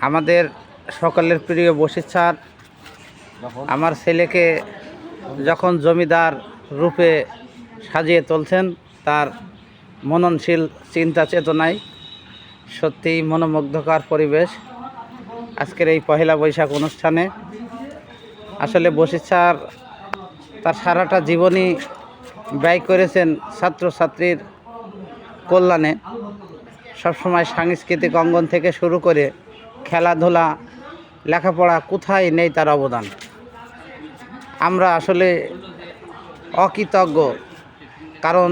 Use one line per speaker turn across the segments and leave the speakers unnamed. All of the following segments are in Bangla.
আমাদের সকলের প্রিয় বশির স্যার আমার ছেলেকে যখন জমিদার রূপে সাজিয়ে তুলছেন, তার মননশীল চিন্তা চেতনায় সত্যিই মনোমুগ্ধকর পরিবেশ আজকের এই পহেলা বৈশাখ অনুষ্ঠানে। আসলে বশির স্যার তার সারাটা জীবনই ব্যয় করেছেন ছাত্রছাত্রীর কল্যাণে। সবসময় সাংস্কৃতিক অঙ্গন থেকে শুরু করে খেলাধুলা, লেখাপড়া, কোথায় নেই তার অবদান। আমরা আসলে অকৃতজ্ঞ, কারণ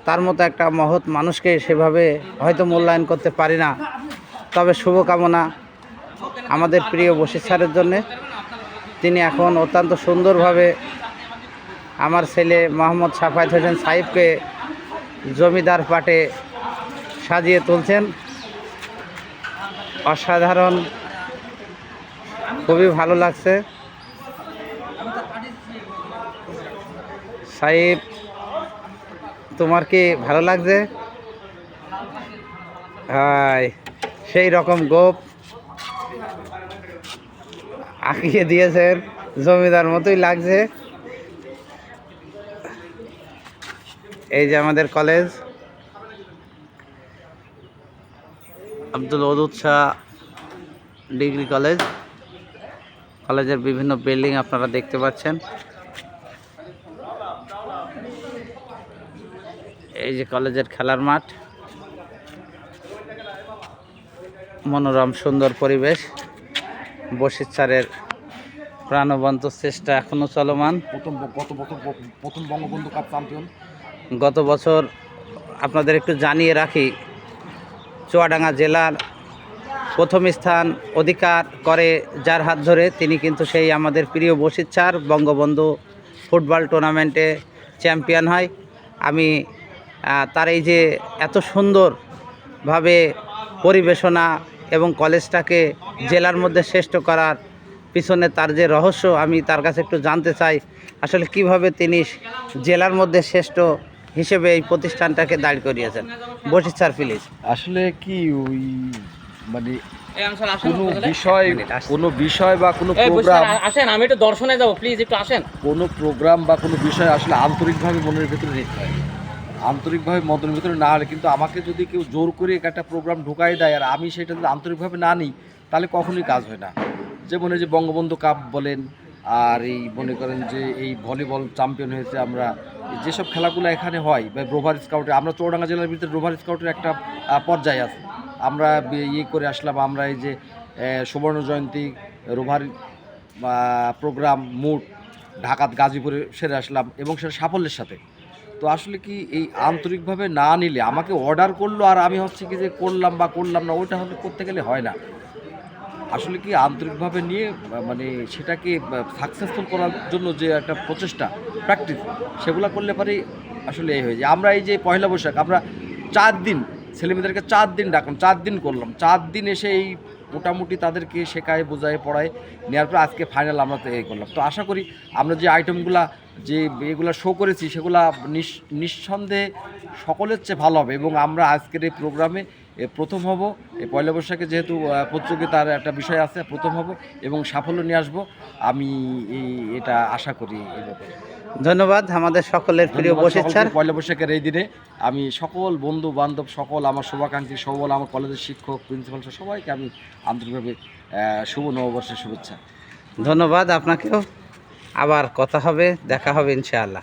তার মতো একটা মহৎ মানুষকে সেভাবে হয়তো মূল্যায়ন করতে পারি না। তবে শুভকামনা আমাদের প্রিয় বশির স্যারের জন্যে। তিনি এখন অত্যন্ত সুন্দরভাবে আমার ছেলে মোহাম্মদ সাফায়েত হোসেন সাহিবকে জমিদার পাটে সাজিয়ে তুলছেন। অসাধারণ, খুবই ভালো লাগছে। সাহিব, তোমার কি ভালো লাগছে? হাই, সেই রকম গোপ আঁকিয়ে দিয়েছেন, জমিদার মতোই লাগছে। এই যে আমাদের কলেজ, আব্দুল ওদুদ শাহ ডিগ্রি কলেজ। কলেজের বিভিন্ন বিল্ডিং আপনারা দেখতে পাচ্ছেন। এই যে কলেজের খেলার মাঠ, মনোরম সুন্দর পরিবেশ। বশির স্যারের প্রাণবন্ত চেষ্টা এখনো চলমান।
প্রথম বঙ্গবন্ধু কাপ চ্যাম্পিয়ন
গত বছর আপনাদের একটু জানিয়ে রাখি, চুয়াডাঙ্গা জেলার প্রথম স্থান অধিকার করে যার হাত ধরে, তিনি কিন্তু সেই আমাদের প্রিয় বশির স্যার বঙ্গবন্ধু ফুটবল টুর্নামেন্টে চ্যাম্পিয়ন হয়। আমি তার এই যে এত সুন্দরভাবে পরিবেশনা এবং কলেজটাকে জেলার মধ্যে শ্রেষ্ঠ করার পিছনে তার যে রহস্য, আমি তার কাছে একটু জানতে চাই আসলে কিভাবে তিনি জেলার মধ্যে শ্রেষ্ঠ হিসেবে এই প্রতিষ্ঠানটাকে দাঁড় করিয়েছেন। Bashir sir please.
আসলে কি ওই মানে কোনো বিষয় বা কোনো প্রোগ্রাম,
আসেন, আমি একটু দর্শনে যাবো, প্লিজ একটু আসেন।
কোনো প্রোগ্রাম বা কোনো বিষয় আসলে আন্তরিকভাবে মনের ভেতরে নিতে হয়। আন্তরিকভাবে মনের ভেতরে না হলে, কিন্তু আমাকে যদি কেউ জোর করে একটা প্রোগ্রাম ঢুকাই দেয় আর আমি সেটা যদি আন্তরিকভাবে না নিই, তাহলে কখনোই কাজ হয় না। যেমন এই যে বঙ্গবন্ধু কাপ বলেন, আর এই মনে করেন যে এই ভলিবল চ্যাম্পিয়ন হয়েছে, আমরা যেসব খেলাগুলো এখানে হয় বা রোভার স্কাউটে, আমরা চুয়াডাঙ্গা জেলার ভিতরে রোভার স্কাউটের একটা পর্যায়ে আছে। আমরা ইয়ে করে আসলাম, আমরা এই যে সুবর্ণ জয়ন্তী রোভার প্রোগ্রাম মুড ঢাকা গাজীপুরে সেরে আসলাম, এবং সেটা সাফল্যের সাথে। তো আসলে কি এই আন্তরিকভাবে না নিলে, আমাকে অর্ডার করলো আর আমি হচ্ছে কি যে করলাম বা করলাম না, ওইটা হলে করতে গেলে হয় না। আসলে কি আন্তরিকভাবে নিয়ে মানে সেটাকে সাকসেসফুল করার জন্য যে একটা প্রচেষ্টা, প্র্যাকটিস, সেগুলো করলে পারে আসলে এই হয়ে যায়। আমরা এই যে পয়লা বৈশাখ আমরা 4 দিন ছেলেমেয়েদেরকে 4 দিন ডাকলাম, 4 দিন করলাম, 4 দিন এসে এই মোটামুটি তাদেরকে শেখায়, বোঝায়, পড়ায় নেওয়ার পর আজকে ফাইনাল আমরা তো এই করলাম। তো আশা করি আমরা যে আইটেমগুলা যে এগুলো শো করেছি, সেগুলা নিঃসন্দেহে সকলের চেয়ে ভালো হবে, এবং আমরা আজকের এই প্রোগ্রামে প্রথম হব। এই পয়লা বৈশাখে যেহেতু প্রতিযোগিতার একটা বিষয় আছে, প্রথম হব এবং সাফল্য নিয়ে আসবো, আমি এটা আশা করি। এই ব্যাপারে
ধন্যবাদ আমাদের সকলের প্রিয় বশির স্যার।
পয়লা বৈশাখের এই দিনে আমি সকল বন্ধু বান্ধব, সকল আমার শুভাকাঙ্ক্ষী, সকল আমার কলেজের শিক্ষক, প্রিন্সিপাল, সবাইকে আমি আন্তরিকভাবে শুভ নববর্ষের শুভেচ্ছা।
ধন্যবাদ আপনাকেও। আবার কথা হবে, দেখা হবে ইনশাআল্লাহ।